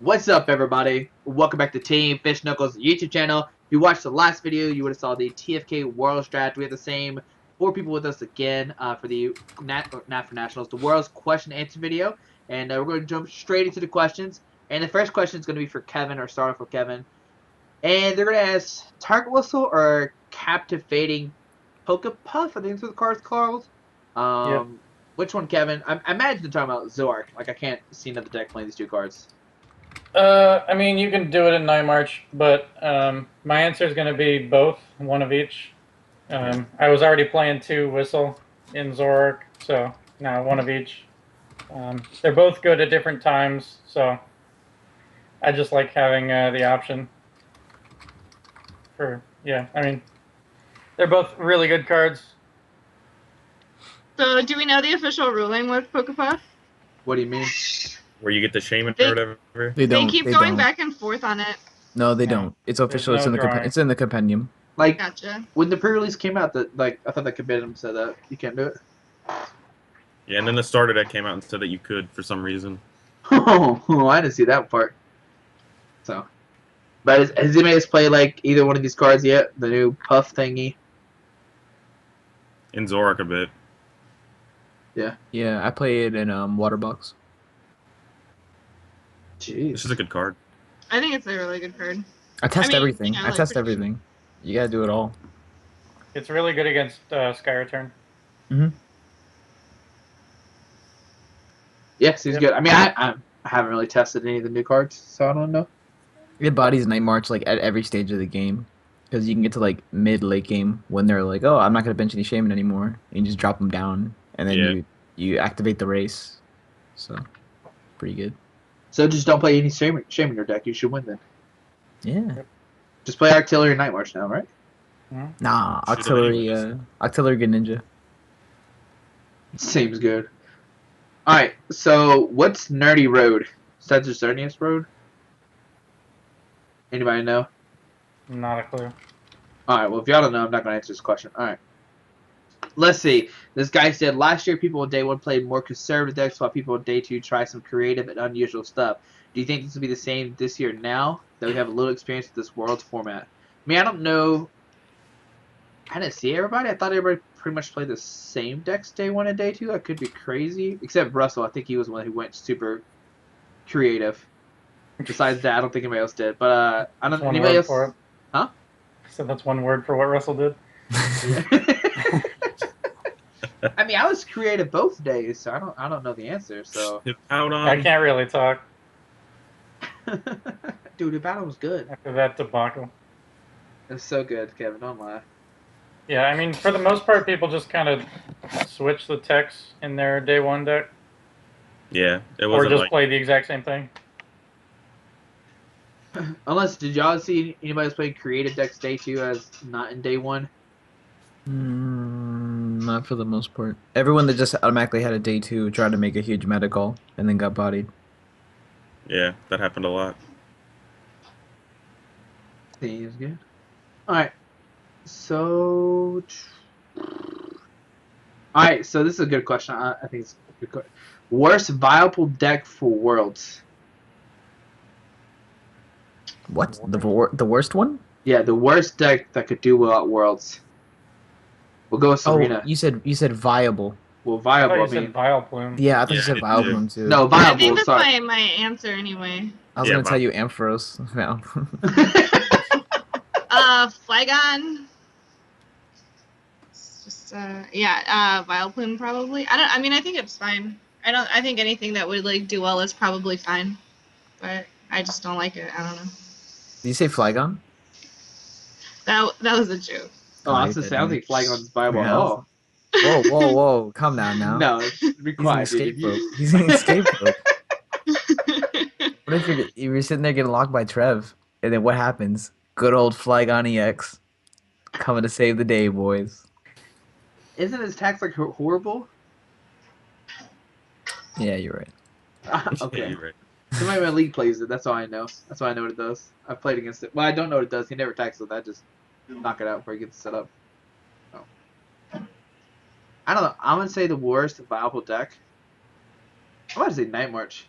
What's up, everybody? Welcome back to Team Fish Knuckles YouTube channel. If you watched the last video, you would have saw the TFK World Strat. We have the same 4 people with us again for the not for nationals, the World's Question Answer video, and we're going to jump straight into the questions. And the first question is going to be for Kevin, or start off with Kevin, and they're going to ask Target Whistle or Captivating Poke Puff. I think that's what the card's called. Yep. Which one, Kevin? I imagine they're talking about Zoark. Like, I can't see another deck playing these two cards. I mean, you can do it in Night March, but my answer is going to be both, one of each. I was already playing 2 Whistle in Zorak, so now one of each. They're both good at different times, so I just like having the option. I mean, they're both really good cards. So, do we know the official ruling with Pokepuff? What do you mean? Where you get the shaman or whatever? They keep going back and forth on it. No, they don't. It's official. There's It's in the compendium. Like, Gotcha. when the pre-release came out, I thought the compendium said that you can't do it. Yeah, and then the starter deck came out and said that you could for some reason. Oh, I didn't see that part. So, but has anybody else played like either one of these cards yet? The new Puff thingy. In Zorak a bit. Yeah, I play it in Waterbox. Jeez. This is a good card. I think it's a really good card. I test mean, everything. yeah, I like test prediction. everything. You gotta do it all. It's really good against Sky Return. Yeah, seems Yep. good. I mean, I haven't really tested any of the new cards, so I don't know. It bodies Night March like at every stage of the game, because you can get to like late game when they're like, oh, I'm not gonna bench any Shaman anymore, and you just drop them down, and then Yeah. you activate the race. So, pretty good. So just don't play any Shaman in your deck. You should win then. Yeah. Just play Artillery and Night March now, right? Nah, Shoot 'em Auxiliary, anyways. Auxiliary Greninja. Seems good. Alright, so what's Nerdy Road? Is that just Xerneas Road? Anybody know? Not a clue. Alright, well, if y'all don't know, I'm not going to answer this question. Alright. Let's see. This guy said, last year people on day 1 played more conservative decks while people on day 2 try some creative and unusual stuff. Do you think this will be the same this year now that we have a little experience with this World's format? I mean, I don't know. I didn't see everybody. I thought everybody pretty much played the same decks day 1 and day 2. That could be crazy. Except Russell. I think he was the one who went super creative. Besides that, I don't think anybody else did. But I don't. One Anybody word else? for it. Huh? So that's one word for what Russell did. I mean, I was creative both days, so I don't know the answer. So, Out on. I can't really talk dude, the battle was good. after that debacle. It was so good, Kevin. Don't lie. Yeah, I mean, for the most part, people just kind of switch the text in their day 1 deck, Yeah, it or wasn't just like. play the exact same thing. Unless, did y'all see anybody else playing creative decks day 2 as not in day 1? Not for the most part. Everyone that just automatically had a day 2 tried to make a huge meta call and then got bodied. Yeah, that happened a lot. Seems good. Alright. So. Alright, so this is a good question. I think it's a good question. Worst viable deck for Worlds? What? The worst one? Yeah, the worst deck that could do well at Worlds. We'll go with Serena. Oh, you said viable. Well, I viable, thought you I mean. said Vileplume. Yeah, I thought you Yeah, said it viable did. too. No, I viable, think that's sorry. my answer anyway. I was Yeah, gonna tell you Ampharos. No. Flygon. It's just Vileplume probably. I mean, I think it's fine. I think anything that would like do well is probably fine, but I just don't like it. I don't know. Did you say Flygon? That was a joke. Oh, I I was gonna say, I don't think Flygon's viable at Yeah. all. Whoa! Calm down now. No, be He's an quiet, dude. escape rope. He's an escape rope. What if you're sitting there getting locked by Trev, and then what happens? Good old Flygon EX coming to save the day, boys. Isn't his tax like horrible? Yeah, you're right. Okay. Yeah, you're right. Somebody in my league plays it. That's all I know. That's why I know what it does. I've played against it. Well, I don't know what it does. He never attacks with that. Just knock it out before he gets set up. Oh. I don't know. I'm gonna say the worst viable deck. I'm gonna say Night March.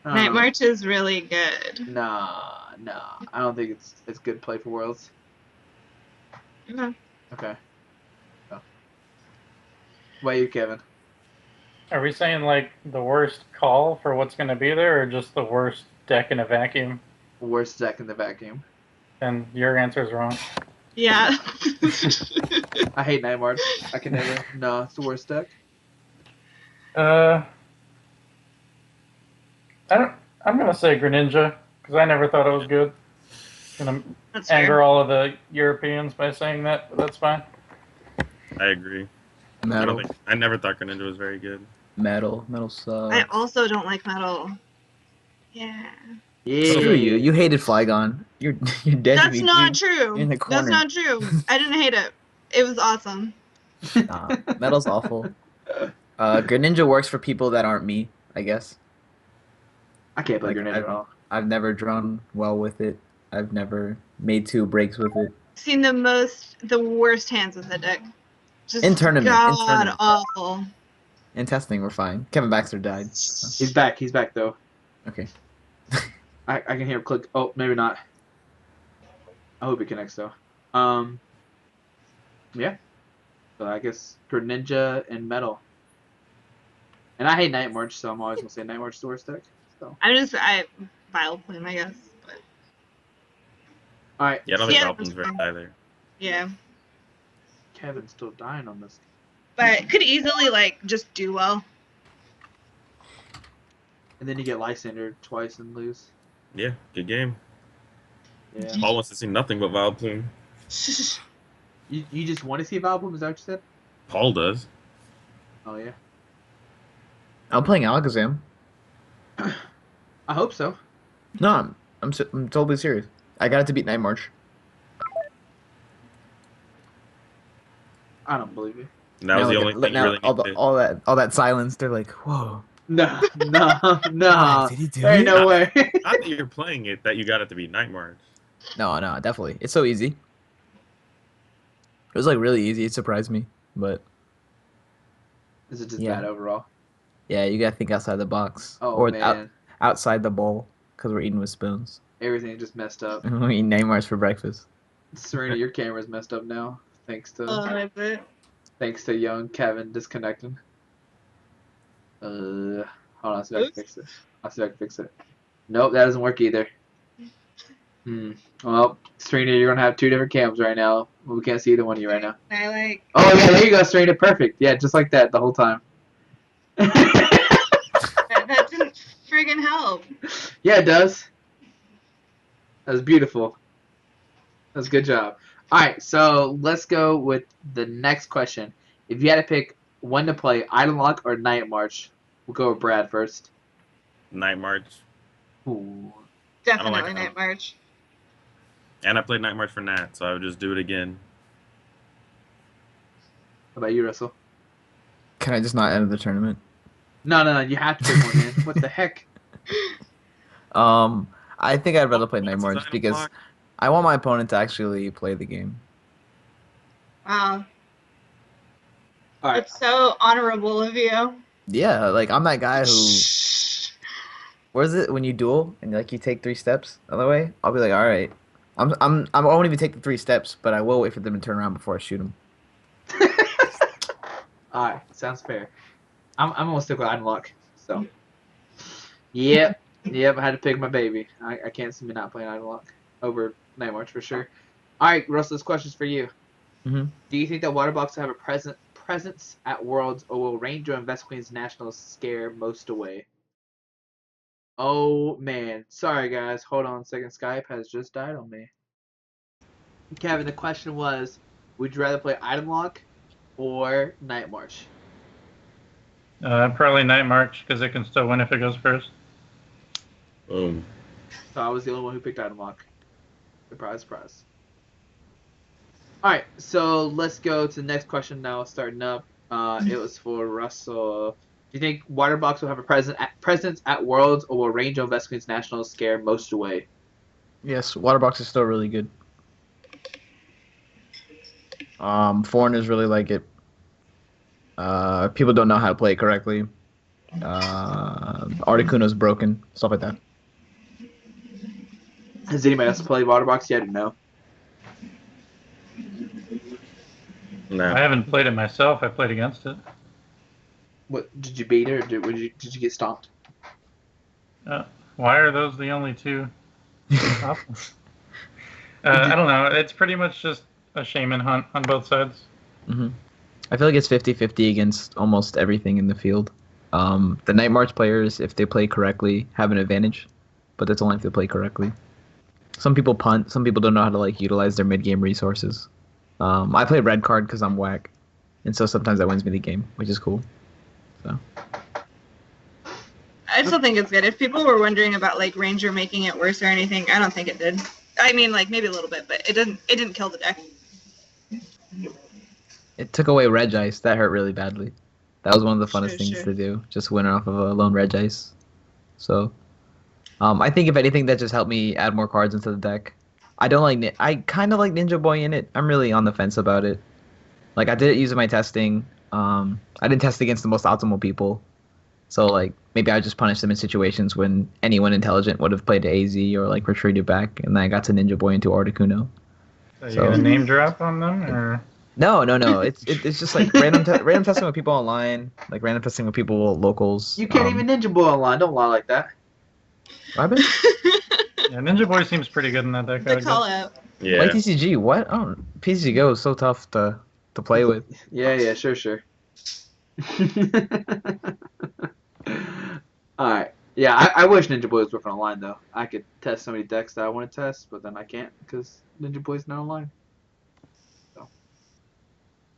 I don't Night know. March is really good. Nah. I don't think it's good play for Worlds. No. Okay. Oh. What about you, Kevin? Are we saying like the worst call for what's going to be there, or just the worst deck in a vacuum? Worst deck in the vacuum. Then your answer is wrong. Yeah. I hate Night March. I can never. No, it's the worst deck. I'm gonna say Greninja because I never thought it was good. Gonna That's anger fair. all of the Europeans by saying that, but that's fine. I agree. Metal. I never thought Greninja was very good. Metal sucks. I also don't like metal. Yeah. Yeah. Screw you. You hated Flygon. You're dead to That's me, not dude. true. You're in the That's corner. not true. I didn't hate it. It was awesome. Nah, Metal's awful. Greninja works for people that aren't me, I guess. I can't play Like, Greninja at all. I've never drawn well with it. I've never made 2 breaks with it. Seen the worst hands in the deck. Just In tournament, in God tournament. awful. In testing, we're fine. Kevin Baxter died. He's back though. Okay. I can hear him click. Oh, maybe not. I hope he connects though. Yeah. So I guess Greninja and Metal. And I hate Night March, so I'm always gonna say Night March is the worst deck. So I Vileplume, I guess. But alright. Yeah, I don't think Yeah. Vileplume's very either. yeah. Kevin's still dying on this. But could easily like just do well. And then you get Lysander twice and lose. Yeah, good game. Yeah. Paul wants to see nothing but Vileplume. You just want to see Vileplume, is that what you said? Paul does. Oh yeah. I'm playing Alakazam. I hope so. No, I'm totally serious. I got it to beat Night March. I don't believe you. And that was Now, the like, only thing you now really needed. all that silence. They're like, whoa. No. Did he do There ain't it? no way. Not that you're playing it, that you got it to be Night March. No, definitely. It's so easy. It was like really easy. It surprised me, but Is it just Yeah. bad overall? yeah, you gotta think outside the box Oh or man. outside the bowl because we're eating with spoons. Everything just messed up. We eat Night March for breakfast. Serena, your camera's messed up now. Thanks to But young Kevin disconnecting. Hold on, I'll see if I can fix it. Nope, that doesn't work either. Well, Serena, you're gonna have 2 different cams right now. We can't see either one of you right now. I like Oh yeah, there you go, Serena. Perfect. Yeah, just like that the whole time. that didn't friggin' help. Yeah, it does. That was beautiful. That was a good job. Alright, so let's go with the next question. If you had to pick when to play, Item Lock or Night March, we'll go with Brad first. Night March. Ooh. Definitely like Night March. And I played Night March for Nat, so I would just do it again. How about you, Russell? Can I just not enter the tournament? No, you have to pick one, man. What the heck? I think I'd rather play Night What's March Item because Lock? I want my opponent to actually play the game. Wow. Alright. That's so honorable of you. Yeah, like I'm that guy who. Where is it when you duel and like you take 3 steps the other way? I'll be like, all right, I won't even take the 3 steps, but I will wait for them to turn around before I shoot them. Alright, sounds fair. I'm gonna stick with Item Lock. So. Yep, I had to pick my baby. I can't see me not playing Item Lock over Night March for sure. Alright, Russell, this question's for you. Mhm. Do you think that Waterbox will have a presence at Worlds, or will Ranger and West Queens Nationals scare most away? Oh man, sorry guys, hold on a second. Skype has just died on me. Kevin, the question was, would you rather play Item Lock or Night March? Probably Night March because it can still win if it goes first. Boom. So I was the only one who picked Item Lock. Surprise, surprise. Alright, so let's go to the next question now, starting up. It was for Russell. Do you think Waterbox will have a presence at Worlds, or will Ranger and West Queens Nationals scare most away? Yes, Waterbox is still really good. Foreigners really like it. People don't know how to play it correctly. Articuno's broken, stuff like that. Has anybody else played Waterbox yet? No. No. I haven't played it myself. I played against it. What did you beat it, or did you get stomped? Why are those the only two options? I don't know. It's pretty much just a shaman hunt on both sides. Hmm. I feel like it's 50-50 against almost everything in the field. The Night March players, if they play correctly, have an advantage, but that's only if they play correctly. Some people punt. Some people don't know how to like utilize their mid-game resources. I play red card because I'm whack, and so sometimes that wins me the game, which is cool. So I still think it's good. If people were wondering about like Ranger making it worse or anything, I don't think it did. I mean, like maybe a little bit, but it didn't kill the deck. it took away Regice. That hurt really badly. That was one of the funnest things Sure. to do, just win off of a lone Regice. So I think if anything, that just helped me add more cards into the deck. I don't like. I kind of like Ninja Boy in it. I'm really on the fence about it. Like I did it using my testing. I didn't test against the most optimal people, so like maybe I just punish them in situations when anyone intelligent would have played to AZ or like retreated back, and then I got to Ninja Boy into Articuno. So you So- gonna name drop on them, or No. It's just like random testing with people online, like random testing with people locals. You can't even Ninja Boy online. Don't lie like that. What happened? yeah, Ninja Boy seems pretty good in that deck. I The would call guess. out. Yeah. Why TCG? What? Oh, PCG Go is so tough to play with. Yeah, sure. Alright. Yeah, I wish Ninja Boy was working online, though. I could test so many decks that I want to test, but then I can't because Ninja Boy's not online. So.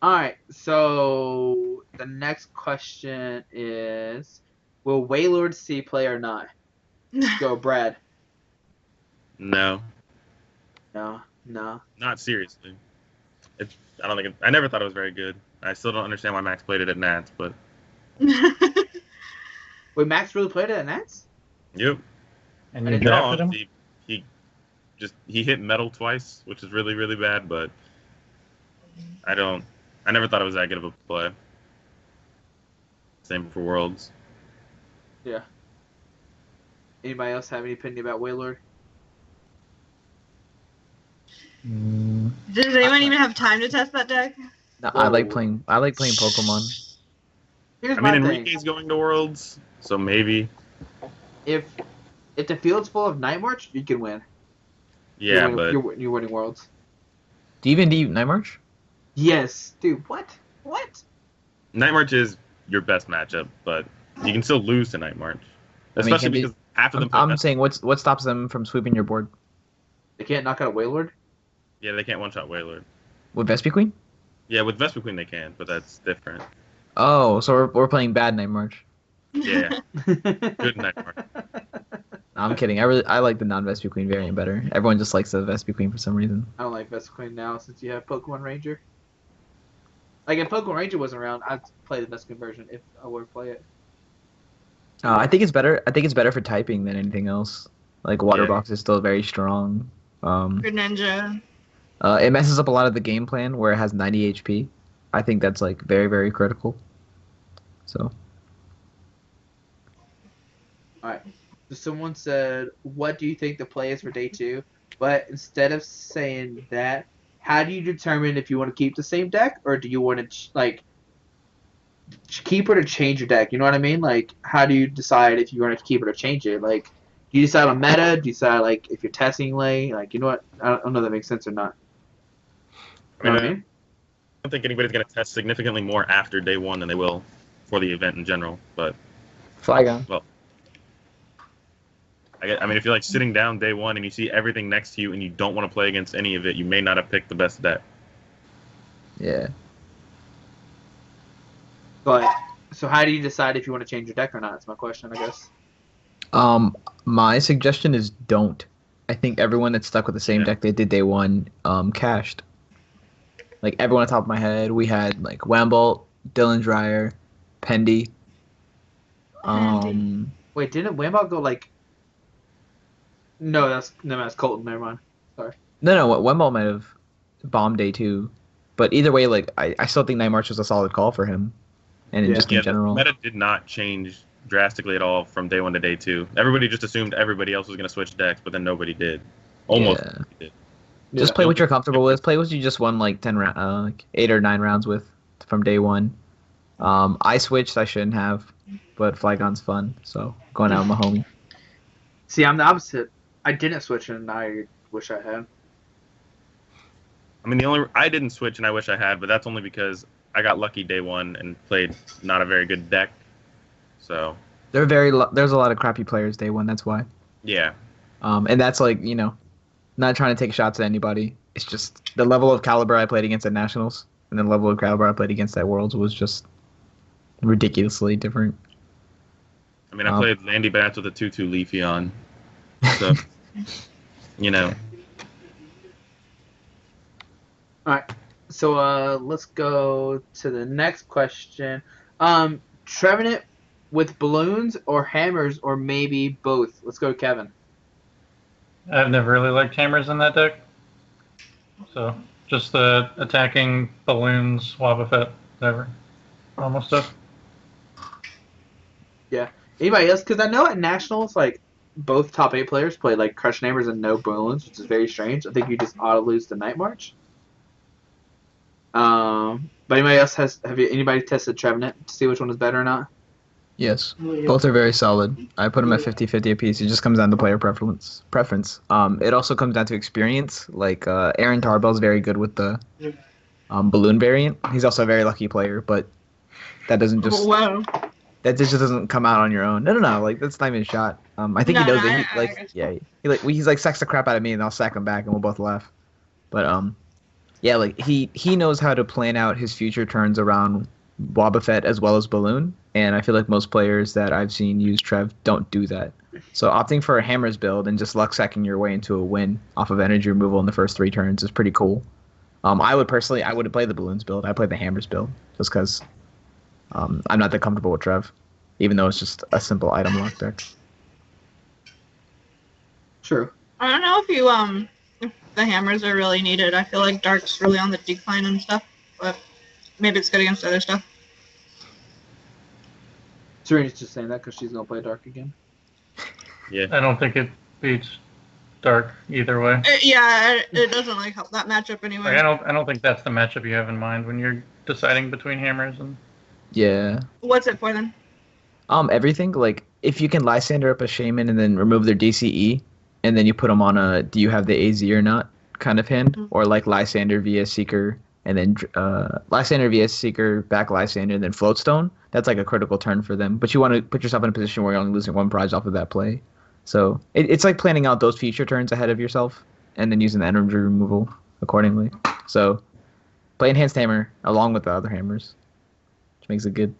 Alright, so the next question is, will Waylord C play or not? Go, Brad. No. No. Not seriously. I don't think I never thought it was very good. I still don't understand why Max played it at Nats, but Wait, Max really played it at Nats? yep. And I you didn't No, drafted him. he hit metal twice, which is really, really bad, but I never thought it was that good of a play. Same for Worlds. Anybody else have any opinion about Waylord? Mm, Does anyone even have time to test that deck? No, I like Whoa. playing. I like playing Pokemon. Here's I my mean, thing. Enrique's going to Worlds, so maybe. If the field's full of Night March, you can win. Yeah, you're but winning, you're winning Worlds. Do you even do Night March? Yes, dude. What? Night March is your best matchup, but you can still lose to Night March, I mean, especially can they- because half of them. I'm saying what stops them from sweeping your board They can't knock out Waylord. Yeah, they can't one-shot Waylord. with Vespi Queen? Yeah, with Vespa Queen they can, but that's different. Oh, so we're playing bad Night March. Yeah, good Night March. No, I'm kidding. I like the non-Vespi Queen variant better. Everyone just likes the Vespi Queen for some reason. I don't like Vespa Queen now since you have Pokemon Ranger. Like if Pokemon Ranger wasn't around, I'd play the Vespa Queen version if I were to play it. I think it's better. I think it's better for typing than anything else. Like Water Yeah. Box is still very strong. Greninja. It messes up a lot of the game plan where it has 90 HP. I think that's like very, very critical. So Someone said, "What do you think the play is for day 2?" But instead of saying that, how do you determine if you want to keep the same deck or do you want to keep it or change your deck? You know what I mean? Like, how do you decide if you want to keep it or change it? Like, do you decide on meta? Do you decide like if you're testing late? Like, you know what? I don't know if that makes sense or not. I You know mean, what I I mean? don't think anybody's going to test significantly more after day 1 than they will for the event in general. But Flygon. I mean, if you're like sitting down day 1 and you see everything next to you and you don't want to play against any of it, you may not have picked the best deck. Yeah. But so how do you decide if you want to change your deck or not? That's my question, I guess. My suggestion is don't. I think everyone that's stuck with the same Yeah. deck they did day 1 cashed. Like everyone on top of my head, we had like Wambolt, Dylan Dreyer, Pendy. Wait, didn't Wambot go like? No, that's Colton. Never mind. No, Wembolt might have bombed day 2, but either way, like I still think Night March was a solid call for him, and Yeah. just Yeah, in general. the meta did not change drastically at all from day 1 to day 2. Everybody just assumed everybody else was going to switch decks, but then nobody did. Almost Yeah. nobody did. Just Yeah. play what you're comfortable with. Play what you just won like 8 or 9 rounds with from day 1. I switched. I shouldn't have, but Flygon's fun, so going out with my homie. See, I'm the opposite. I didn't switch, and I wish I had. I mean, I didn't switch, and I wish I had, but that's only because I got lucky day 1 and played not a very good deck. So There's a lot of crappy players day 1. That's why. yeah, And that's like, not trying to take shots at anybody. It's just the level of caliber I played against at Nationals and the level of caliber I played against at Worlds was just ridiculously different. I mean, I played Landy Bats with a 2/2 Leafy on, so All right. So let's go to the next question. Trevenant with balloons or hammers or maybe both? Let's go, Kevin. I've never really liked hammers in that deck. So just the attacking balloons, Wobbuffet, whatever. Almost stuff. Anybody else? Because I know at Nationals, like, both top 8 players play, like, Crush Hammers and no balloons, which is very strange. I think you just ought to lose the Night March. But anybody else anybody tested Trevenant to see which one is better or not? Yes. Both are very solid. I put them at 50-50 apiece. It just comes down to player preference. It also comes down to experience. Like, Aaron Tarbell's very good with the balloon variant. He's also a very lucky player, but that doesn't just... Wow. That just doesn't come out on your own. No. Like, that's not even a shot. I think he knows it. He's like sacks the crap out of me, and I'll sack him back, and we'll both laugh. But yeah, like he knows how to plan out his future turns around Wobbuffet as well as Balloon, and I feel like most players that I've seen use Trev don't do that. So opting for a Hammers build and just luck sacking your way into a win off of energy removal in the first 3 turns is pretty cool. I wouldn't play the Balloons build. I play the Hammers build just because. I'm not that comfortable with Trev, even though it's just a simple item lock deck. True. I don't know if the hammers are really needed. I feel like Dark's really on the decline and stuff, but maybe it's good against other stuff. Serena's just saying that because she's going to play Dark again. Yeah. I don't think it beats Dark either way. It doesn't help that matchup anyway. Like, I don't think that's the matchup you have in mind when you're deciding between hammers and. Yeah. What's it for then? Everything. Like, if you can Lysander up a Shaman and then remove their DCE, and then you put them on a do you have the AZ or not kind of hand, or like Lysander via Seeker, and then Lysander via Seeker, back Lysander, and then Floatstone. That's like a critical turn for them. But you want to put yourself in a position where you're only losing 1 prize off of that play. So it's like planning out those future turns ahead of yourself, and then using the energy removal accordingly. So play Enhanced Hammer along with the other hammers. Makes it good.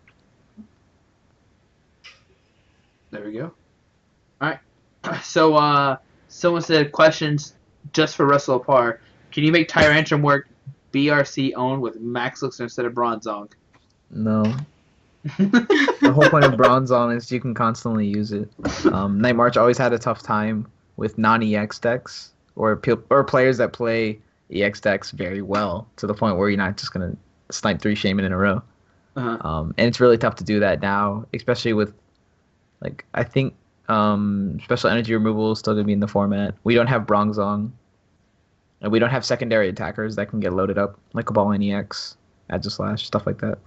There we go. Alright. So, someone said questions just for Russell Apar. Can you make Tyrantrum work BRC owned with Max Elixir instead of Bronzong? No. The whole point of Bronzong is you can constantly use it. Night March always had a tough time with non-EX decks or players that play EX decks very well to the point where you're not just going to snipe 3 Shaman in a row. And it's really tough to do that now, especially with, like, I think special energy removal is still going to be in the format. We don't have Bronzong, and we don't have secondary attackers that can get loaded up, like Cabal and EX, Agislash, stuff like that.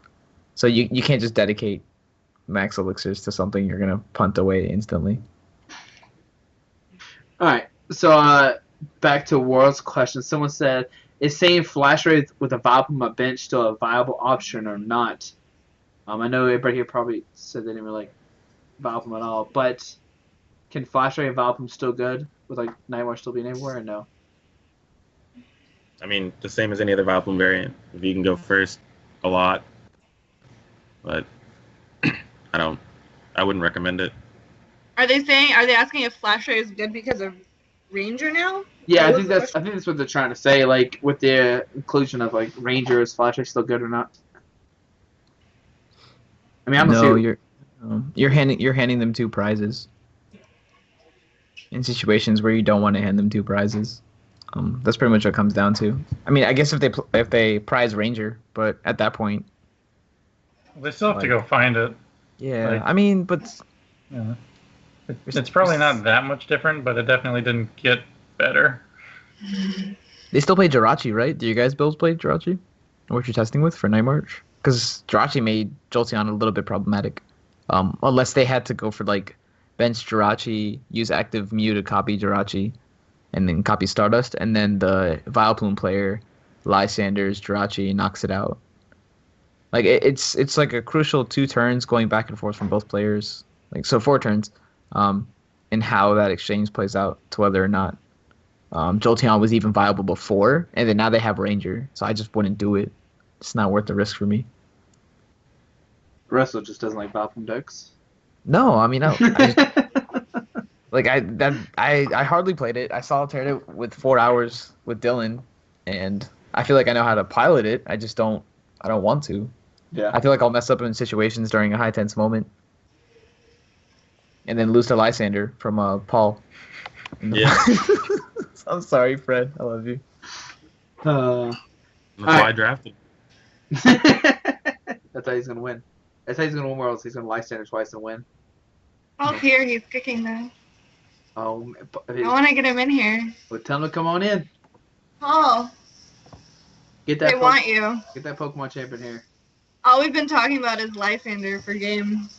So you can't just dedicate Max Elixirs to something you're going to punt away instantly. Alright, so back to World's question. Someone said, is saying Flash Ray with a Vileplume on my bench still a viable option or not? I know everybody here probably said they didn't really like Vileplume at all, but can Flash Ray and Vileplume still good with like Night March still being everywhere or no? I mean, the same as any other Vileplume variant. If you can go first, a lot. But I wouldn't recommend it. Are they asking if Flash Ray is good because of Ranger now? Yeah, I think that's what they're trying to say. Like with the inclusion of like Ranger, is Flash Ray still good or not? I mean, I'm no, you're handing them 2 prizes in situations where you don't want to hand them 2 prizes. That's pretty much what it comes down to. I mean, I guess if they prize Ranger, but at that point, they still have to go find it. Yeah, I mean, but Yeah. It's probably not that much different, but it definitely didn't get better. They still play Jirachi, right? Do you guys builds play Jirachi? What you're testing with for Night March? Because Jirachi made Jolteon a little bit problematic. Unless they had to go for like bench Jirachi, use active Mew to copy Jirachi, and then copy Stardust, and then the Vileplume player, Lysander's Jirachi, knocks it out. Like it's like a crucial 2 turns going back and forth from both players. Like so 4 turns, and how that exchange plays out to whether or not Jolteon was even viable before, and then now they have Ranger, so I just wouldn't do it. It's not worth the risk for me. Russell just doesn't like Vileplume decks. No, I mean, I hardly played it. I solitaired it with 4 hours with Dylan, and I feel like I know how to pilot it. I don't want to. Yeah. I feel like I'll mess up in situations during a high tense moment, and then lose to Lysander from Paul. Yeah. I'm sorry, Fred. I love you. That's why I drafted. That's how he's gonna win. That's how he's gonna win Worlds. He's gonna Lysander twice and win. Oh, here he's kicking though. Oh, I want to get him in here. well, tell him to come on in. Oh, Get that. they want you. Get that Pokemon champion here. All we've been talking about is Lysander for games.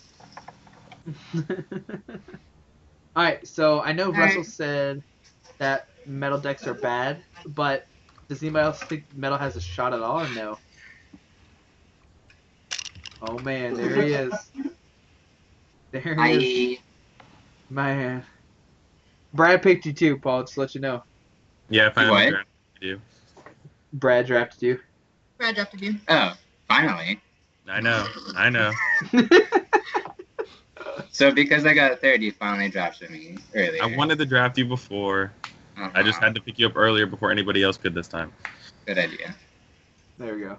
Alright, so I know All Russell right. said that metal decks are bad, but does anybody else think metal has a shot at all or no? Oh man, there he is. There he is. Man. Brad picked you too, Paul, just to let you know. Yeah, if I What? haven't drafted you. Brad drafted you. Brad drafted you. Oh, finally. I know. So because I got third, you finally drafted me earlier. I wanted to draft you before. I just had to pick you up earlier before anybody else could this time. Good idea. There we go.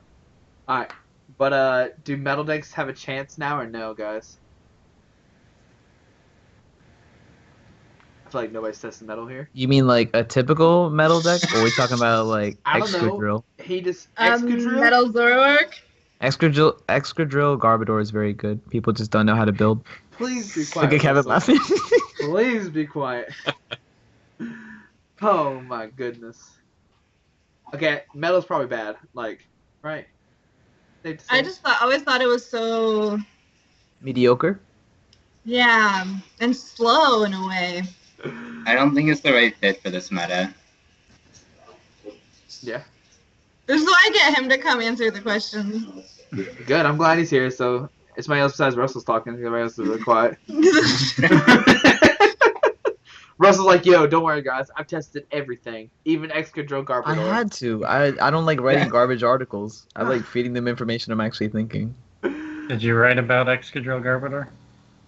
Alright. But do metal decks have a chance now or no, guys? I feel like nobody's testing metal here. You mean like a typical metal deck, or are we talking about like I don't know. Excadrill? He just Excadrill? Metal Zoroark. Excadrill Garbodor is very good. People just don't know how to build. Please be quiet. Look at Kevin Russell. laughing. Please be quiet. Oh my goodness. Okay, metal's probably bad. Like, right? Safe to say. I just always thought it was so, Mediocre. yeah, and slow in a way. I don't think it's the right fit for this meta. Yeah. This is why I get him to come answer the questions. Good. I'm glad he's here. So it's somebody else besides Russell's talking. Everybody else is really quiet. Russell's like, yo, don't worry, guys. I've tested everything, even Excadrill Garbodor. I had to. I don't like writing garbage articles. I like feeding them information I'm actually thinking. Did you write about Excadrill Garbodor?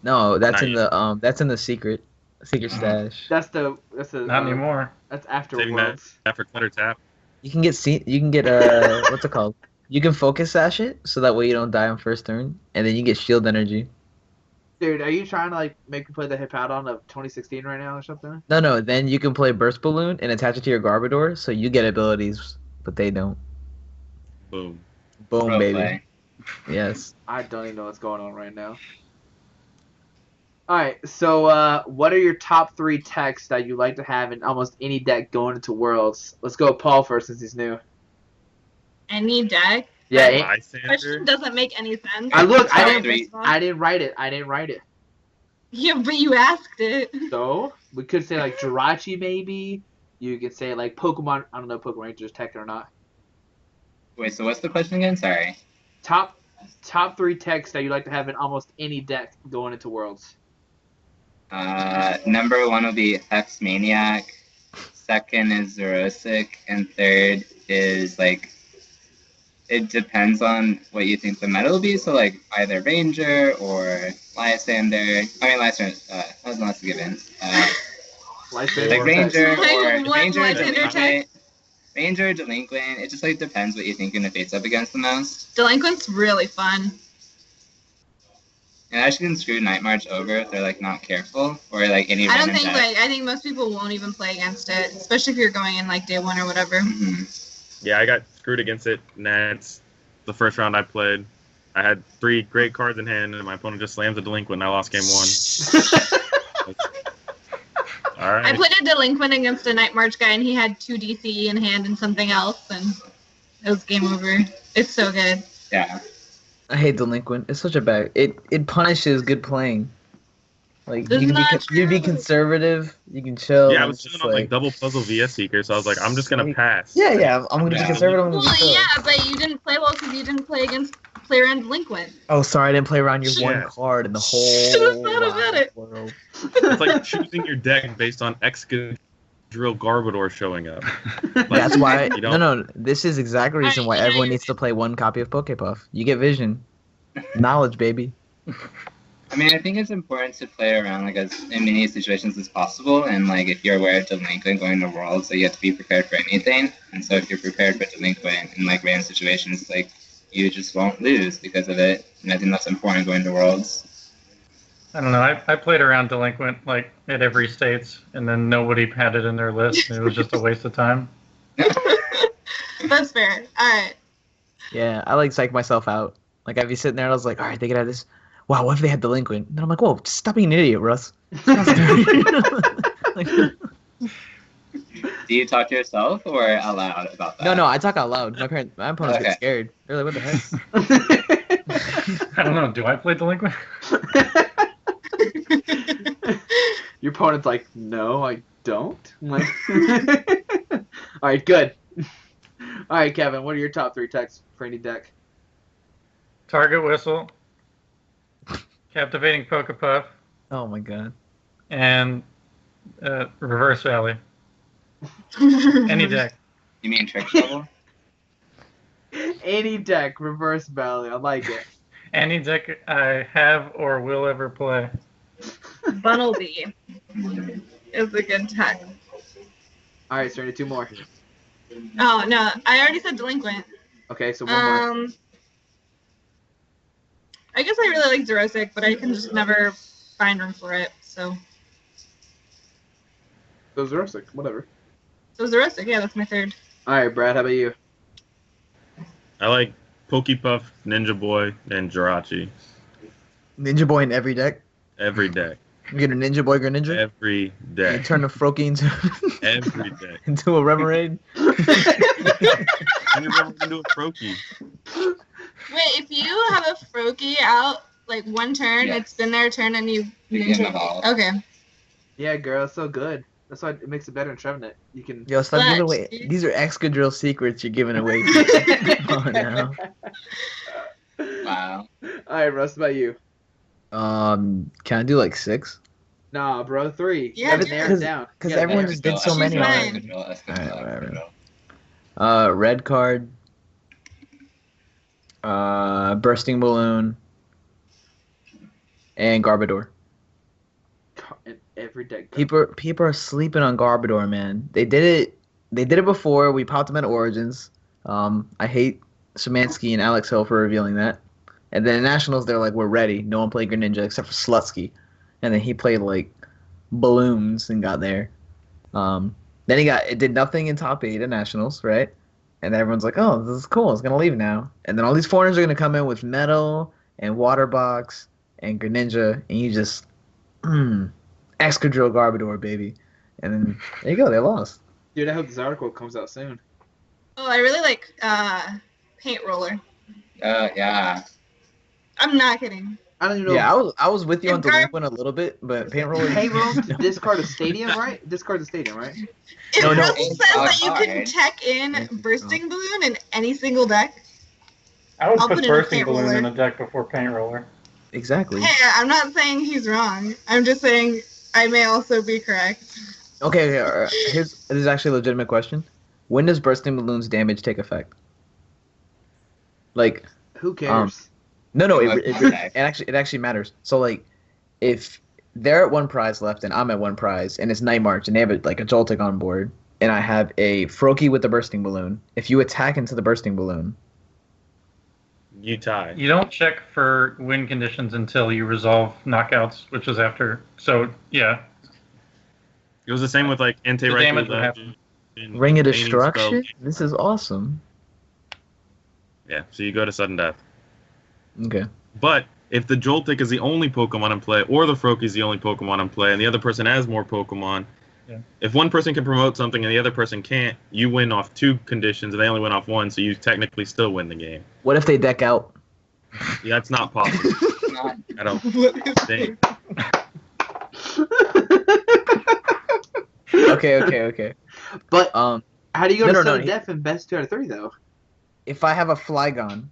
No, that's Not in the secret stash. That's the Not anymore. That's after Saving that, Worlds. that for Clutter Tap. You can get what's it called? You can focus sash it so that way you don't die on first turn, and then you get shield energy. Dude, are you trying to like make me play the Hippowdon of 2016 right now or something? No, then you can play Burst Balloon and attach it to your Garbodor, so you get abilities, but they don't. Boom. Boom, Pro baby. play. Yes. I don't even know what's going on right now. Alright, so what are your top 3 techs that you like to have in almost any deck going into Worlds? Let's go with Paul first since he's new. Any deck? Yeah, Question Lysander. doesn't make any sense. I look, I Top didn't, three. I didn't write it. I didn't write it. Yeah, but you asked it. So we could say like Jirachi maybe. You could say like Pokemon. I don't know if Pokemon Rangers tech or not. Wait, so what's the question again? Sorry. Top 3 techs that you like to have in almost any deck going into Worlds. Number 1 will be Hex Maniac. Second is Zerosic, and third is like. It depends on what you think the meta will be. So like either Ranger or Lysander. I mean Lysander. That was not given. Lysander Like or Ranger Tex. or What Ranger, Lysander Delinquent. tech? Ranger, Delinquent. It just like depends what you think you're gonna face up against the most. Delinquent's really fun. And actually can screw Night March over if they're like not careful or like any I don't random think deck. I think most people won't even play against it, especially if you're going in like day 1 or whatever. Mhm. Yeah, I got screwed against it. Nats, the first round I played. I had 3 great cards in hand, and my opponent just slams a delinquent, and I lost game 1. All right. I played a delinquent against a Night March guy, and he had 2 DCE in hand and something else, and it was game over. It's so good. Yeah. I hate delinquent. It's such a bad. It punishes good playing. Like That's you not can be true. conservative. You can chill. Yeah, I and was it's just chilling on like double puzzle VS Seeker, so I was like, I'm just gonna pass. Yeah. I'm gonna be Yeah. conservative. I'm gonna Well, be chill. yeah, but you didn't play well because you didn't play against player and delinquent. Oh, sorry, I didn't play around your Yeah. one card in the whole. Should've thought about wide it. world. It's like choosing your deck based on Excadrill Garbodor showing up. Like, That's why. you don't- No. This is exactly the reason why everyone needs to play one copy of Pokepuff. You get vision, knowledge, baby. I mean, I think it's important to play around like as in many situations as possible, and like if you're aware of delinquent going to Worlds, so you have to be prepared for anything. And so if you're prepared for delinquent in like random situations, like you just won't lose because of it. And I think that's important going to Worlds. I don't know. I played around delinquent like at every states, and then nobody had it in their list. And it was just a waste of time. That's fair. All right. Yeah, I like psych myself out. Like I'd be sitting there and I was like, all right, they could have this. Wow, what if they had delinquent? And then I'm like, whoa, just stop being an idiot, Russ. Like, Do you talk to yourself or out loud about that? no, I talk out loud. My opponents Okay. get scared. They're like, what the heck? I don't know. Do I play delinquent? Your opponent's like, no, I don't. I'm like, all right, good. All right, Kevin, what are your top 3 techs for any deck? Target Whistle, Captivating Pokepuff, Oh my god. and Reverse Valley. Any deck. You mean Trick Shovel? Any deck, reverse valley. I like it. Any deck I have or will ever play. Bunnelby is a good tech. All right, Serena, 2 more. Oh no, I already said delinquent. Okay, so 1 more. I guess I really like Xerosic, but I can just never find room for it. So So Xerosic, whatever. Xerosic, yeah, that's my 3rd. All right, Brad, how about you? I like Pokepuff, Ninja Boy, and Jirachi. Ninja Boy in every deck. Every deck. You get a Ninja Boy Greninja. Every You deck. turn a Froakie Every deck. into a Remoraid. When you're ever into a Froakie. Wait, if you have a Froakie out like 1 turn, Yeah. it's been their turn, and you Begin the hall. Okay. Yeah, girl, it's so good. That's why it makes it better in Trevenant. You can. Yo, stop Clutch, giving away. dude. These are Excadrill secrets you're giving away. Oh no. Wow. All right, Russ, what about you? Can I do like 6? Nah, bro, 3. Yeah, You gotta dude. narrow it down. Because You gotta everyone narrow just it did so She's many mine. already. Red card. Bursting Balloon. And Garbodor. down. In every deck. People are sleeping on Garbodor, man. They did it before. We popped him at Origins. I hate Szymanski and Alex Hill for revealing that. And then at Nationals, they're like, we're ready. No one played Greninja except for Slutsky. And then he played like balloons and got there. Then it did nothing in top 8 at Nationals, right? And everyone's like, oh, this is cool. It's gonna leave now. And then all these foreigners are gonna come in with Metal and Water Box and Greninja, and you just Excadrill Garbodor, baby. And then there you go, they lost. Dude, I hope this article comes out soon. Oh, I really like Paint Roller. Yeah. I'm not kidding. I don't even know. Yeah, I was with you on And Gar- Delinquent a little bit, but Paint Roller. Hey, bro, discard a stadium, right? Discard the stadium, right? It No, also it's says that you can hard. tech in Bursting Balloon in any single deck. I would I'll put put in a Bursting Paint Balloon Roller. in a deck before Paint Roller. Exactly. Hey, I'm not saying he's wrong. I'm just saying I may also be correct. Okay. This is actually a legitimate question. When does Bursting Balloon's damage take effect? Like, Who cares? no, Like, okay. it actually matters. So like, if they're at 1 prize left and I'm at 1 prize and it's Night March and they have a Joltik on board and I have a Froakie with the Bursting Balloon, if you attack into the Bursting Balloon, You tie. You don't check for win conditions until you resolve knockouts, which is after. So, yeah. It was the same with like Entei The damage Raikou would Legend. and Ring of Painting Destruction. Spell. This is awesome. Yeah, so you go to sudden death. Okay. But if the Joltik is the only Pokemon in play, or the Froakie is the only Pokemon in play, and the other person has more Pokemon, if one person can promote something and the other person can't, you win off 2 conditions, and they only win off 1, so you technically still win the game. What if they deck out? Yeah, that's not possible. Not I don't think. Okay. But Um, how do you go No, to no, no, sudden he- death in best 2 out of 3 though? if I have a Flygon,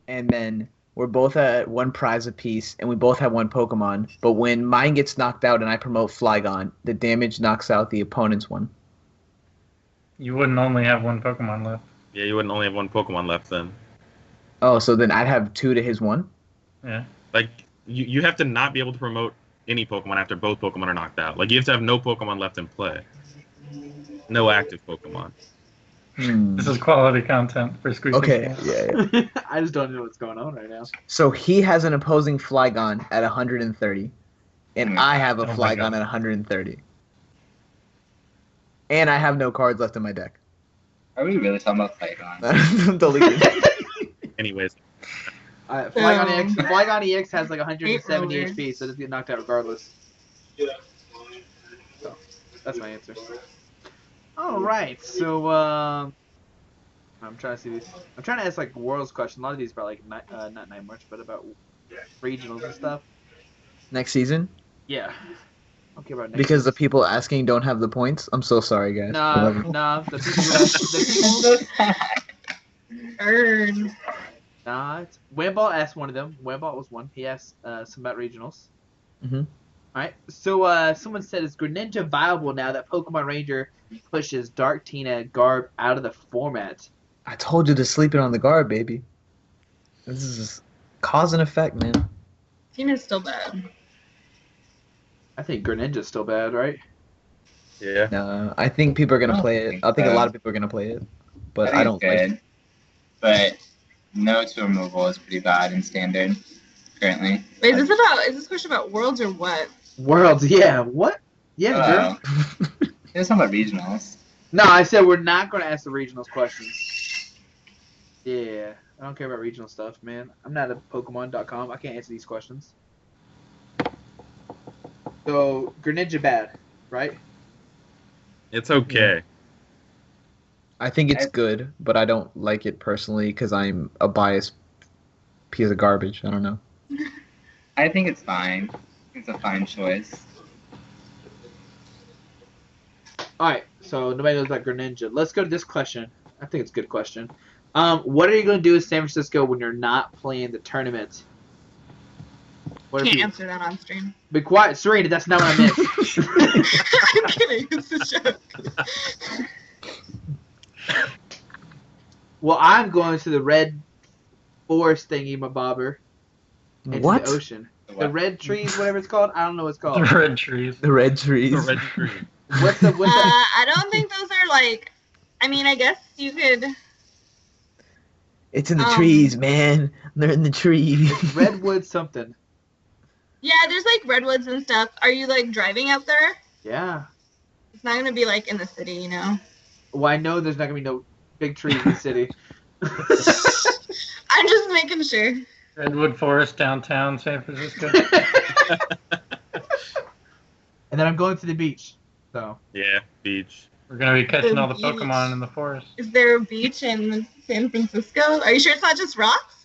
and then we're both at 1 prize apiece, and we both have 1 Pokemon, but when mine gets knocked out and I promote Flygon, the damage knocks out the opponent's one. You wouldn't only have 1 Pokemon left. Yeah, you wouldn't only have 1 Pokemon left then. Oh, so then I'd have 2 to his 1? Yeah. Like, you have to not be able to promote any Pokemon after both Pokemon are knocked out. Like, you have to have no Pokemon left in play. No active Pokemon. This is quality content for Squeaky. Okay, yeah. I just don't know what's going on right now. So he has an opposing Flygon at 130, and I have a Oh my Flygon God. at 130. And I have no cards left in my deck. Are we really talking about Flygon? Delete it. Anyways, Flygon EX has like 170 Eight HP, so it just get knocked out regardless. So, that's my answer. Alright, so, I'm trying to see these. I'm trying to ask, like, Worlds questions. A lot of these are about, like, not 9 March, but about regionals and stuff. Next season? Yeah. I don't care about next Because the people asking don't have the points? I'm so sorry, guys. I love you. Nah, the people who ask, the people, Earn. nah, it's, Wamball asked one of them. Wamball was one. He asked, some about regionals. Mhm. Alright, so, someone said, is Greninja viable now that Pokemon Ranger pushes Dark Tina Garb out of the format? I told you to sleep it on the guard, baby. This is cause and effect, man. Tina's still bad. I think Greninja's still bad, right? yeah. No, I think people are gonna play it. I think a lot of people are gonna play it, but I don't think like it's good. But no to removal is pretty bad in standard currently. Wait, is this question about worlds or what? Worlds, yeah. What? Yeah, Uh, sure. It's talking about regionals. No, I said we're not going to ask the regionals questions. Yeah, I don't care about regional stuff, man. I'm not a Pokemon.com. I can't answer these questions. So, Greninja bad, right? It's okay. I think it's good, but I don't like it personally because I'm a biased piece of garbage. I don't know. I think it's fine. It's a fine choice. Alright, so nobody knows about Greninja. Let's go to this question. I think it's a good question. What are you going to do in San Francisco when you're not playing the tournament? What if Can't you... answer that on stream. Be quiet, Serena, that's not what I meant. I'm kidding. It's a joke. Well, I'm going to the Red Forest thingy, my bobber. Into What? the ocean. The red trees, whatever it's called. I don't know what it's called. The red trees. The red trees. The red tree. What's the I don't think those are like. I mean, I guess you could. It's in the Um, trees, man. They're in the trees. redwood something? Yeah, there's like redwoods and stuff. Are you like driving out there? Yeah. It's not gonna be like in the city, you know. Well, I know there's not gonna be no big trees in the city. I'm just making sure. Redwood Forest, downtown San Francisco. And then I'm going to the beach. So Yeah, beach. We're gonna be catching all the Beach. Pokemon in the forest. Is there a beach in San Francisco? Are you sure it's not just rocks?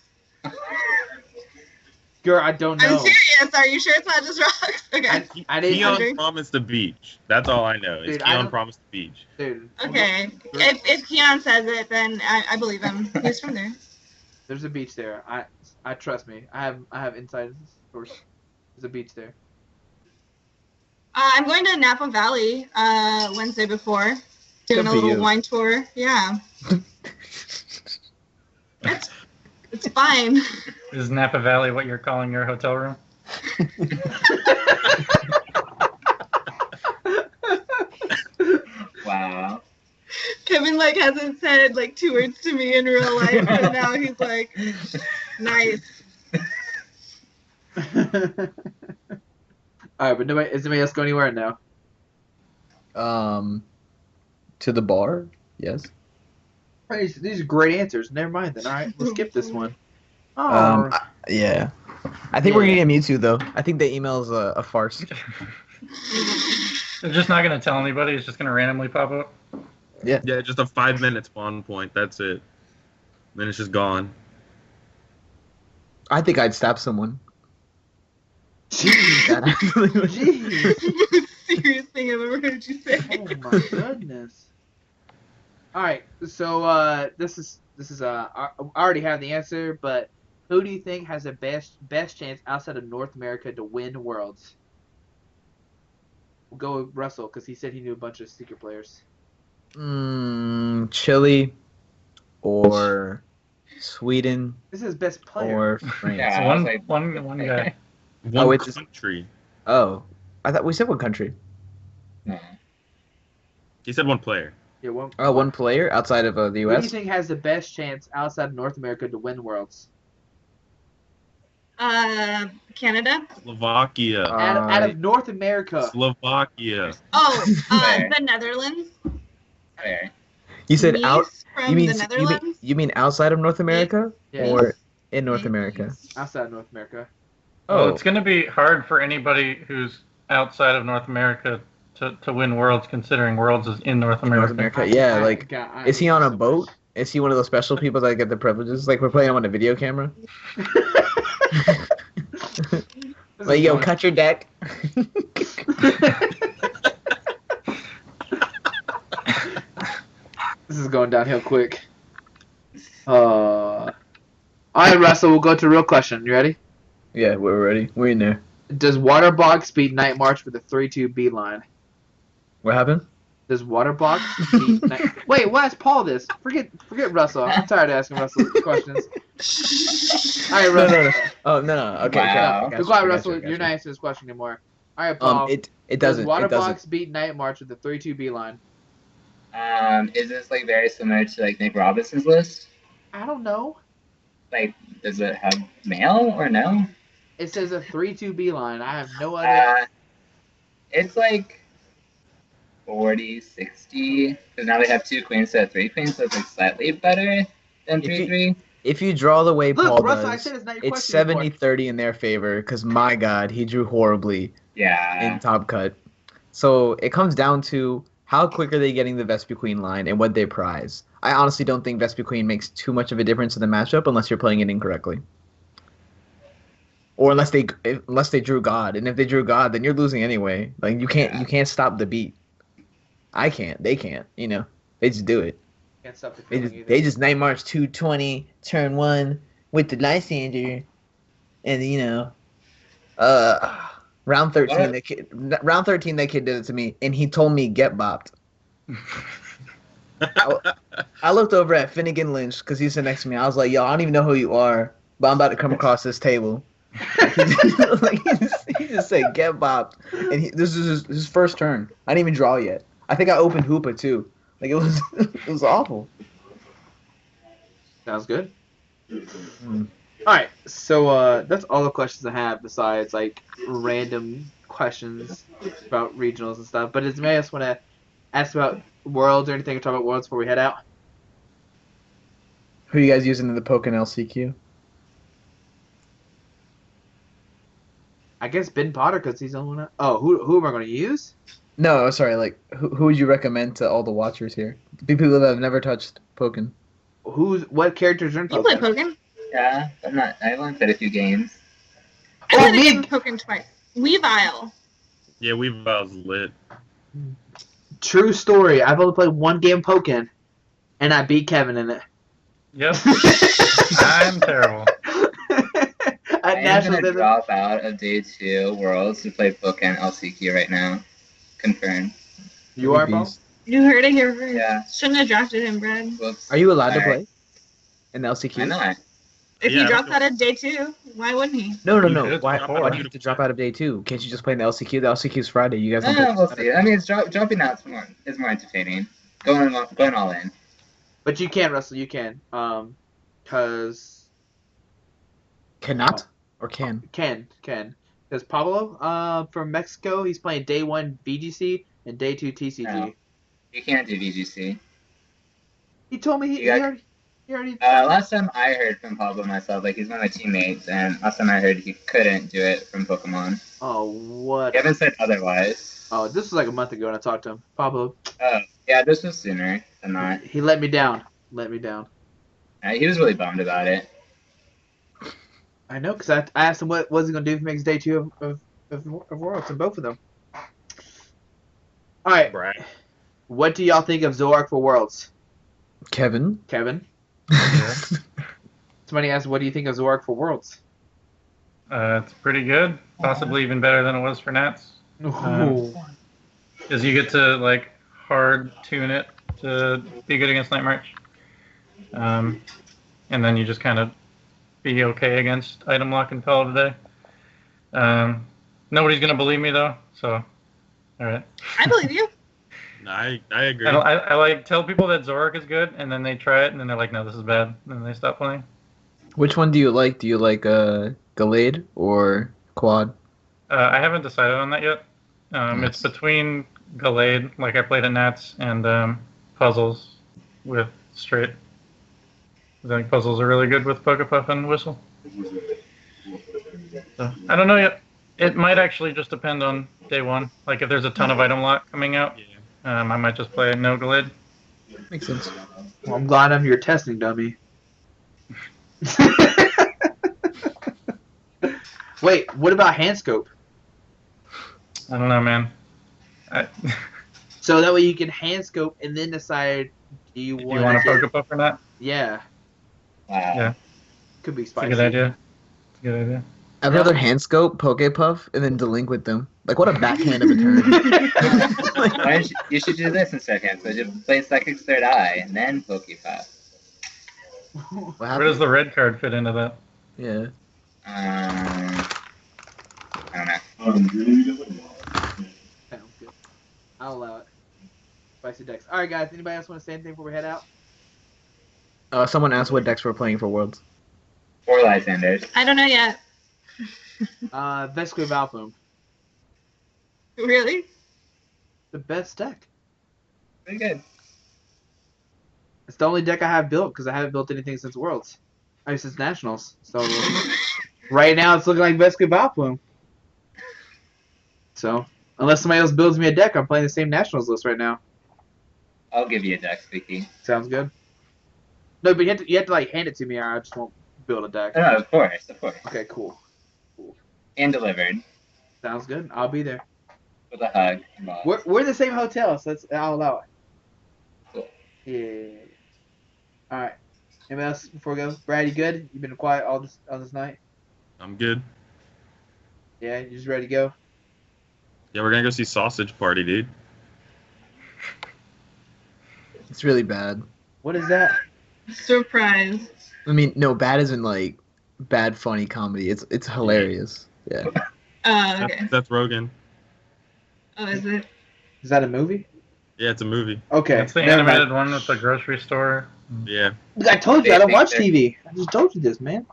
girl, I don't I'm know. serious. Are you sure it's not just rocks? Okay. I didn't. Keon under- promised the beach. That's all I know. Is Dude, I Keon don't- promised the beach. Dude. Okay. If Keon says it, then I believe him. He's from there. There's a beach there. I trust me. I have inside source. There's a beach there. I'm going to Napa Valley Wednesday before. Doing Good a for little you. wine tour. Yeah. It's fine. Is Napa Valley what you're calling your hotel room? Wow. Kevin like hasn't said like 2 words to me in real life, and now he's like, nice. Alright, but nobody is anybody else going anywhere now? To the bar? Yes. Alright, these are great answers. Never mind then. Alright, we'll skip this one. Oh, Yeah. I think we're Yeah. gonna get Mewtwo though. I think the email is a farce. They're just not gonna tell anybody. It's just gonna randomly pop up. Yeah, just a 5-minute spawn point. That's it. Then it's just gone. I think I'd stab someone. jeez. That actually would- Jeez. Serious thing I've ever heard you say. Oh my goodness. All right, so this is I already have the answer, but who do you think has the best chance outside of North America to win Worlds? We'll go with Russell because he said he knew a bunch of secret players. Chile or Sweden This is his best player. or France. Yeah. I One, was like- one guy. One it's just- country. Oh, I thought we said what country? No. He said one player. Yeah, one. Oh, one player outside of the Who do you U.S. think has the best chance outside of North America to win Worlds? Canada. Slovakia. Out of North America. Slovakia. Oh, Fair. the Netherlands. Fair. You said Mies out. from You mean the Netherlands. you mean outside of North America Yeah. or in North America? Outside of North America. Well, Oh, it's gonna be hard for anybody who's outside of North America to win Worlds, considering Worlds is in North America. North America. Yeah, I- like God, I is he hate on a so boat? much. Is he one of those special people that get the privileges? Like we're playing him on a video camera. This Like is yo, going- cut your deck. This is going downhill quick. All right, Russell, we'll go to a real question. You ready? Yeah, we're ready. We're in there. Does Waterbox beat Night March with a 3-2 B line? What happened? Does Waterbox beat Night... Wait, why is Paul this? Forget Russell. I'm tired of asking Russell questions. All right, Russell. No. Oh no. Okay. Wow. Okay, Be quiet, Russell. You're not answering this question anymore. All right, Paul. It does doesn't. It Waterbox doesn't. beat Night March with a 3-2 B line? Is this like very similar to like Nick Robinson's list? I don't know. Like, does it have male or no? It says a 3-2 B line. I have no idea. It's like 40, 60. Because now they have 2 queens instead of 3 queens, so it's like slightly better than If you- 3-3. If you draw the way Paul Look, Russell, I does, said it's not your it's question anymore. 70-30 in their favor. Because my God, he drew horribly Yeah. in top cut. So it comes down to how quick are they getting the Vespiquen line and what they prize. I honestly don't think Vespiquen makes too much of a difference in the matchup unless you're playing it incorrectly. Or unless they drew God, and if they drew God, then you're losing anyway. Like you can't stop the beat. I can't. They can't. You know, they just do it. Can't stop the They feeling just either. they just Night March 220 turn 1 with the Lysander, and you know, round 13 What? round 13 that kid did it to me, and he told me get bopped. I looked over at Finnegan Lynch because he's sitting next to me. I was like, yo, I don't even know who you are, but I'm about to come across this table. He just said get bopped, and this is his first turn. I didn't even draw yet. I think I opened Hoopa too. Like it was awful. Sounds good. Mm. All right, so that's all the questions I have besides like random questions about regionals and stuff. But does anybody else want to ask about Worlds or anything or talk about Worlds before we head out? Who are you guys using in the Pokken LCQ? I guess Ben Potter because he's the only one. Oh, who am I going to use? No, sorry. Like, who would you recommend to all the watchers here? People that have never touched Pokken. What characters are in You play Pokemon? Pokken? Yeah, I've only played a few games. I Oh, played a me- game of Pokken twice. Weavile. Yeah, Weavile's lit. True story. I've only played one game Pokken, and I beat Kevin in it. Yep. I'm terrible. At I am National gonna Desert. drop out of day 2 Worlds to play Pokken LCQ right now. Confirmed. You are, Paul? You heard it here first. Yeah. Shouldn't have drafted him, Brad. Whoops. Are you allowed to Sorry. play in the LCQ? Why not? If Yeah, he dropped that's out of day 2, why wouldn't he? No. You could Why drop out do of you have to drop out of day 2? Can't you just play in the LCQ? The LCQ is Friday. You guys don't play We'll Saturday. see. I mean, it's dropping out is more entertaining. Going all in. But you can, Russell. You can. Because Cannot or can? Can. Because Pablo, from Mexico, he's playing day 1 VGC and day 2 TCG. No. You can't do VGC. He told me he You got- already. He already. Last time I heard from Pablo myself, like he's one of my teammates, and last time I heard he couldn't do it from Pokemon. Oh, what? He haven't said otherwise. Oh, this was like a month ago when I talked to him. Pablo. Yeah, this was sooner than that. He let me down. Let me down. He was really bummed about it. I know, because I asked him what was he going to do if he makes day 2 of Worlds, and both of them. Alright. Right. What do y'all think of Zoroark for Worlds? Kevin. Kevin? Somebody asked, what do you think of Zoroark for Worlds? It's pretty good. Possibly even better than it was for Nats. Ooh. Because you get to like hard tune it to be good against Night March. And then you just kind of be okay against item lock and call today. Nobody's gonna believe me though, so all right. I believe you. No, I agree. I like tell people that Zoroark is good, and then they try it, and then they're like, no, this is bad, and then they stop playing. Which one do you like? Do you like Gallade or Quad? I haven't decided on that yet. It's between Gallade, like I played at Nats, and Puzzles with Straight. I think Puzzles are really good with Pokepuff and Whistle. So, I don't know yet. It might actually just depend on day 1. Like if there's a ton of item lock coming out, I might just play no Gallade. Makes sense. Well, I'm glad I'm your testing dummy. Wait, what about Handscope? I don't know, man. So that way you can Handscope and then decide do you Do want you want a to Pokepuff or not? Yeah, Wow. Yeah. could be It's a spicy. good idea. It's a good idea. I'd rather Handscope, Pokepuff, and then delinquent them. Like, what a backhand of a turn. You should do this instead, Hands. You should play Psychic's Third Eye and then Pokepuff. What Where happened? does the red card fit into that? Yeah. I don't know. Sounds good. I'll allow it. Spicy decks. Alright guys, anybody else want to say anything before we head out? Someone asked what decks we're playing for Worlds. 4 Lysanders. I don't know yet. Vesquia Valplume. Really? The best deck. Pretty good. It's the only deck I have built because I haven't built anything since Worlds. I mean, since Nationals. So right now it's looking like Vesquia Valplume. So unless somebody else builds me a deck, I'm playing the same Nationals list right now. I'll give you a deck, Squeaky. Sounds good. No, but you have to like hand it to me or I just won't build a deck. Oh, no, of course, of course. Okay, cool. And delivered. Sounds good. I'll be there. With a hug involved. We're in the same hotel, so I'll allow it. Cool. Yeah. All right. Anything else before we go? Brad, you good? You been quiet all this night? I'm good. Yeah, you just ready to go? Yeah, we're gonna go see Sausage Party, dude. It's really bad. What is that? Surprise. I mean, no, bad isn't like bad funny comedy. It's hilarious. Yeah. Oh, okay. Seth Rogen. Oh, is it? Is that a movie? Yeah, it's a movie. Okay. That's the never mind. animated one with the grocery store. Yeah. I told you I don't watch TV. I just told you this, man.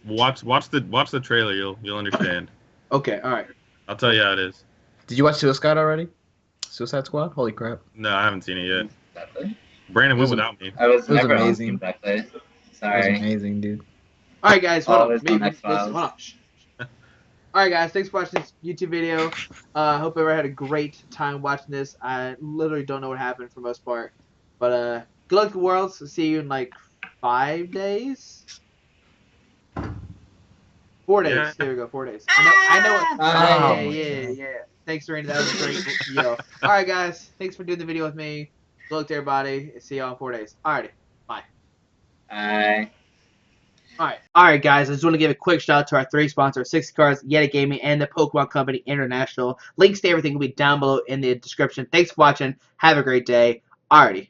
Watch the trailer. You'll understand. Okay. All right. I'll tell you how it is. Did you watch Suicide already? Suicide Squad? Holy crap. No, I haven't seen it yet. Exactly. Brandon It was went without me. I was It was never amazing. on exactly. That was Sorry. amazing, dude. All right, guys. Oh, Hold on. there's Maybe, no listen, X-Files. hold on. Shh. All right, guys. Thanks for watching this YouTube video. Hope everyone had a great time watching this. I literally don't know what happened for the most part, but good luck to Worlds. See you in like 5 days. 4 days. Yeah. There we go. 4 days. I know. Ah! Yeah. Thanks, Randy. That was a great video. All right, guys. Thanks for doing the video with me. Good luck to everybody. See y'all in 4 days. Alrighty. Bye. Alright, guys. I just want to give a quick shout out to our 3 sponsors, 60 Cards, Yeti Gaming, and the Pokemon Company International. Links to everything will be down below in the description. Thanks for watching. Have a great day. Alrighty.